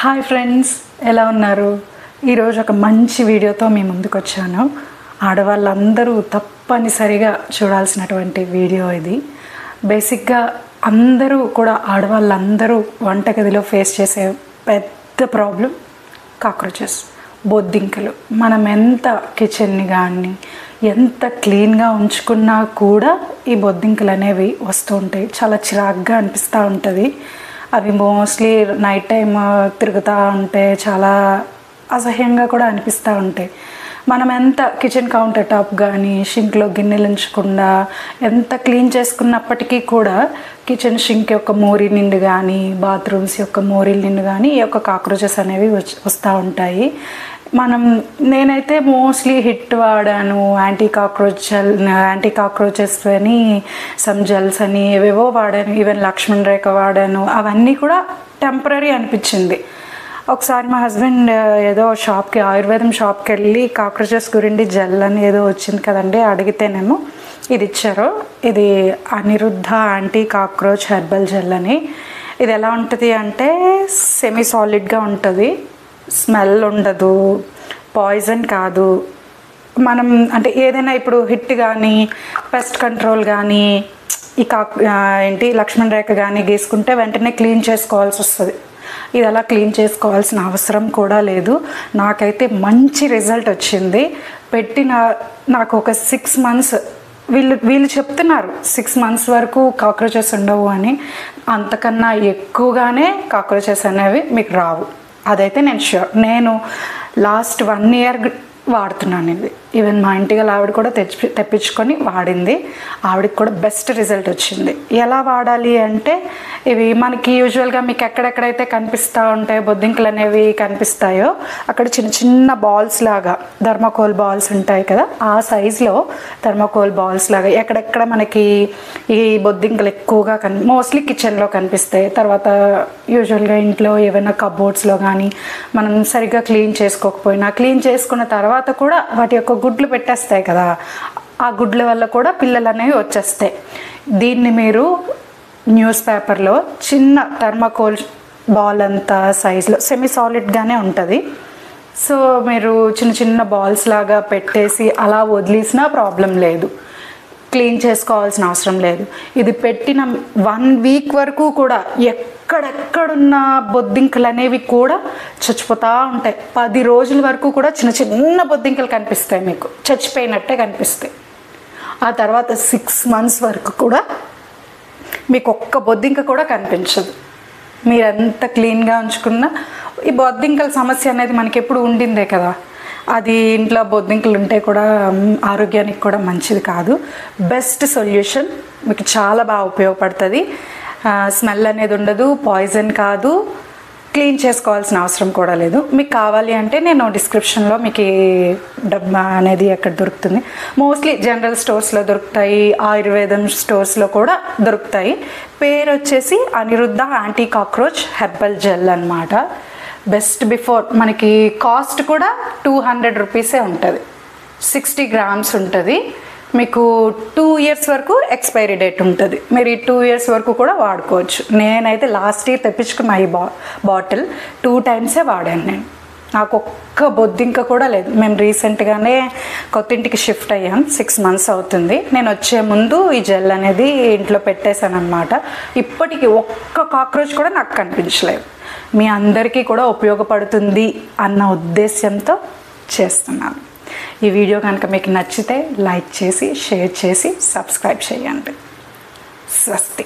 Hi friends, ఎలా ఉన్నారు? ఈరోజు ఒక మంచి వీడియోతో మీ ముందుకు వచ్చాను. ఆడవాళ్ళందరూ తప్పనిసరిగా చూడాల్సినటువంటి వీడియో ఇది. బేసిక్గా అందరూ కూడా ఆడవాళ్ళందరూ వంటగదిలో ఫేస్ చేసే పెద్ద ప్రాబ్లం కాక్రోచెస్, బొద్దింకలు. మనం ఎంత కిచెన్ని కానీ ఎంత క్లీన్గా ఉంచుకున్నా కూడా ఈ బొద్దింకలు అనేవి వస్తూ ఉంటాయి. చాలా చిరాగ్గా అనిపిస్తూ ఉంటుంది. అవి మోస్ట్లీ నైట్ టైం తిరుగుతూ ఉంటే చాలా అసహ్యంగా కూడా అనిపిస్తూ ఉంటాయి. మనం ఎంత కిచెన్ కౌంటర్ టాప్ కానీ షింక్లో గిన్నెలు ఉంచకుండా ఎంత క్లీన్ చేసుకున్నప్పటికీ కూడా కిచెన్ షింక్ యొక్క మోరీ నిండు కానీ బాత్రూమ్స్ యొక్క మోరీల నిండు కానీ ఈ యొక్క కాక్రోచెస్ అనేవి వస్తూ ఉంటాయి. నేనైతే మోస్ట్లీ హిట్ వాడాను, యాంటీ కాక్రోచెస్ అని సమ్ జెల్స్ అని ఏవేవో వాడాను, ఈవెన్ లక్ష్మణ్ రేఖ వాడాను. అవన్నీ కూడా టెంపరీ అనిపించింది. ఒకసారి మా హస్బెండ్ ఏదో షాప్కి, ఆయుర్వేదం షాప్కి వెళ్ళి కాక్రోచెస్ గురించి జెల్ అని ఏదో వచ్చింది కదండి, అడిగితేనేమో ఇది ఇచ్చారు. ఇది Aniruddha anti cockroach herbal gel అని. ఇది ఎలా ఉంటుంది అంటే సెమీ సాలిడ్గా ఉంటుంది, స్మెల్ ఉండదు, పాయిజన్ కాదు. మనం అంటే ఏదైనా ఇప్పుడు హిట్ కానీ పెస్ట్ కంట్రోల్ కానీ ఈ లక్ష్మణ్ రేఖ కానీ గీసుకుంటే వెంటనే క్లీన్ చేసుకోవాల్సి వస్తుంది. ఇది అలా క్లీన్ చేసుకోవాల్సిన అవసరం కూడా లేదు. నాకైతే మంచి రిజల్ట్ వచ్చింది. నాకు ఒక 6 months వీళ్ళు చెప్తున్నారు 6 months వరకు కాక్రోచెస్ ఉండవు అని. అంతకన్నా ఎక్కువగానే కాక్రోచెస్ అనేవి మీకు రావు, అదైతే నేను ష్యూర్. నేను లాస్ట్ 1 year వాడుతున్నాను ఇది. ఈవెన్ మా ఇంటికి ఆవిడ కూడా తెప్పించుకొని వాడింది. ఆవిడకి కూడా బెస్ట్ రిజల్ట్ వచ్చింది. ఎలా వాడాలి అంటే ఇవి మనకి యూజువల్గా మీకు ఎక్కడెక్కడైతే కనిపిస్తూ ఉంటాయో బొద్దింకలు అనేవి కనిపిస్తాయో అక్కడ చిన్న చిన్న బాల్స్ లాగా థర్మాకోల్ బాల్స్ ఉంటాయి కదా, ఆ సైజులో థర్మాకోల్ బాల్స్ లాగా ఎక్కడెక్కడ మనకి ఈ బొద్దింకలు ఎక్కువగా మోస్ట్లీ కిచెన్లో కనిపిస్తాయి. తర్వాత యూజువల్గా ఇంట్లో ఏమైనా కబోర్డ్స్లో కానీ మనం సరిగ్గా క్లీన్ చేసుకోకపోయినా క్లీన్ చేసుకున్న తర్వాత కూడా వాటి యొక్క గుడ్లు పెట్టేస్తాయి కదా, ఆ గుడ్ల వల్ల కూడా పిల్లలు అనేవి వచ్చేస్తాయి. దీన్ని మీరు న్యూస్ పేపర్లో చిన్న థర్మాకోల్ బాల్ అంత సైజులో సెమీ సాలిడ్గానే ఉంటుంది. సో మీరు చిన్న చిన్న బాల్స్ లాగా పెట్టేసి అలా వదిలేసినా ప్రాబ్లం లేదు, క్లీన్ చేసుకోవాల్సిన అవసరం లేదు. ఇది పెట్టిన 1 week వరకు కూడా ఎక్కడెక్కడున్న బొద్దింకలు అనేవి కూడా చచ్చిపోతూ ఉంటాయి. 10 రోజుల వరకు కూడా చిన్న చిన్న బొద్దింకలు కనిపిస్తాయి, మీకు చచ్చిపోయినట్టే కనిపిస్తాయి. ఆ తర్వాత 6 months వరకు కూడా మీకు ఒక్క బొద్దింక కూడా కనిపించదు. మీరెంత క్లీన్గా ఉంచుకున్నా ఈ బొద్దింకల సమస్య అనేది మనకి ఎప్పుడు ఉండిందే కదా, అది ఇంట్లో బొద్దింకలు ఉంటే కూడా ఆరోగ్యానికి కూడా మంచిది కాదు. బెస్ట్ సొల్యూషన్, మీకు చాలా బాగా ఉపయోగపడుతుంది. స్మెల్ అనేది ఉండదు, పాయిజన్ కాదు, క్లీన్ చేసుకోవాల్సిన అవసరం కూడా లేదు. మీకు కావాలి అంటే నేను డిస్క్రిప్షన్లో మీకు డబ్బా అనేది ఎక్కడ దొరుకుతుంది, మోస్ట్లీ జనరల్ స్టోర్స్లో దొరుకుతాయి, ఆయుర్వేదం స్టోర్స్లో కూడా దొరుకుతాయి. పేరు వచ్చేసి Aniruddha anti cockroach herbal gel అనమాట. బెస్ట్ బిఫోర్ మనకి కాస్ట్ కూడా 200 rupees ఉంటుంది. 60 grams ఉంటుంది. మీకు 2 years వరకు ఎక్స్పైరీ డేట్ ఉంటుంది. మీరు ఈ 2 years వరకు కూడా వాడుకోవచ్చు. నేనైతే లాస్ట్ ఇయర్ తెప్పించుకున్న ఈ బాటిల్ 2 times వాడాను నేను. నాకు ఒక్క బొద్దింక కూడా లేదు. మేము రీసెంట్గానే కొత్త ఇంటికి షిఫ్ట్ అయ్యాం, 6 months అవుతుంది. నేను వచ్చే ముందు ఈ జెల్ అనేది ఇంట్లో పెట్టేశాను అనమాట. ఇప్పటికీ ఒక్క కాక్రోచ్ కూడా నాకు కనిపించలేదు. మీ అందరికీ కూడా ఉపయోగపడుతుంది అన్న ఉద్దేశ్యంతో చేస్తున్నాను. ఈ వీడియో కనుక మీకు నచ్చితే లైక్ చేసి, షేర్ చేసి, సబ్స్క్రైబ్ చేయండి. స్వస్తి.